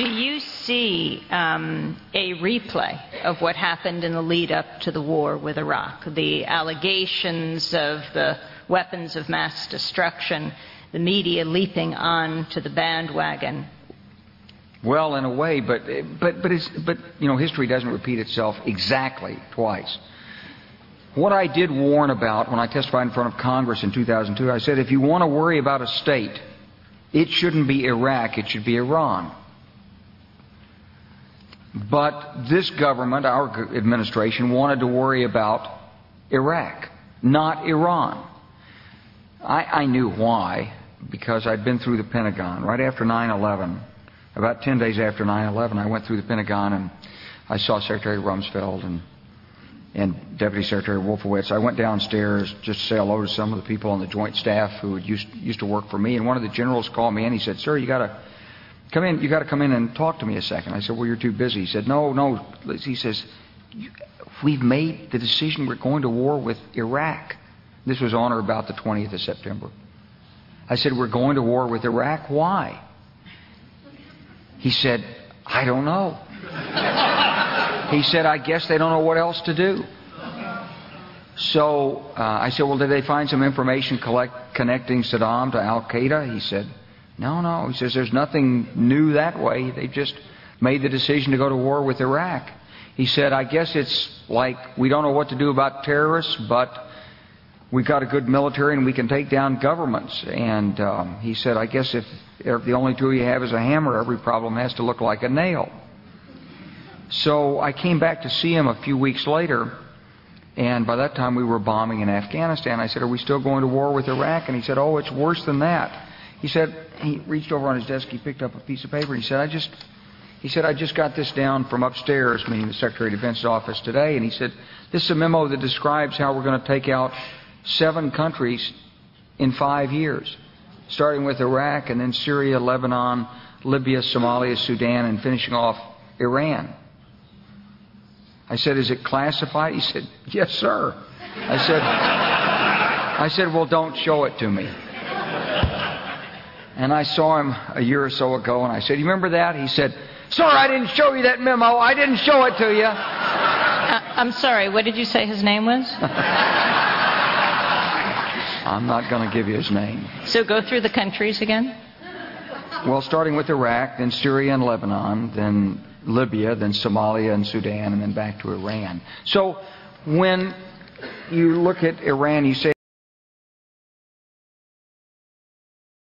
Do you see a replay of what happened in the lead-up to the war with Iraq? The allegations of the weapons of mass destruction, the media leaping on to the bandwagon? Well, in a way, but you know, history doesn't repeat itself exactly twice. What I did warn about when I testified in front of Congress in 2002, I said, if you want to worry about a state, it shouldn't be Iraq, it should be Iran. But this government, our administration, wanted to worry about Iraq, not Iran. I knew why, because I'd been through the Pentagon right after 9/11. About 10 days after 9/11, I went through the Pentagon and I saw Secretary Rumsfeld and Deputy Secretary Wolfowitz. I went downstairs just to say hello to some of the people on the Joint Staff who had used to work for me. And one of the generals called me and he said, "Sir, you got to come in. You got to come in and talk to me a second." I said, "Well, you're too busy." He said, "No." He says, "We've made the decision. We're going to war with Iraq." This was on or about the 20th of September. I said, "We're going to war with Iraq. Why?" He said, "I don't know." He said, "I guess they don't know what else to do." So I said, "Well, did they find some information connecting Saddam to Al-Qaeda?" He said, No. He says, "There's nothing new that way. They just made the decision to go to war with Iraq." He said, "I guess it's like we don't know what to do about terrorists, but we've got a good military and we can take down governments." And he said, "I guess if the only tool you have is a hammer, every problem has to look like a nail." So I came back to see him a few weeks later, and by that time we were bombing in Afghanistan. I said, "Are we still going to war with Iraq?" And he said, "Oh, it's worse than that." He said, he reached over on his desk, he picked up a piece of paper, and he said, I just got this down from upstairs, meaning the Secretary of Defense's office today, and he said, "This is a memo that describes how we're going to take out 7 countries in 5 years, starting with Iraq and then Syria, Lebanon, Libya, Somalia, Sudan, and finishing off Iran." I said, "Is it classified?" He said, "Yes, sir." I said, "Well, don't show it to me." And I saw him a year or so ago, and I said, "You remember that?" He said, "Sir, I didn't show you that memo. I didn't show it to you." I'm sorry, what did you say his name was? I'm not going to give you his name. So go through the countries again? Well, starting with Iraq, then Syria and Lebanon, then Libya, then Somalia and Sudan, and then back to Iran. So when you look at Iran, you say,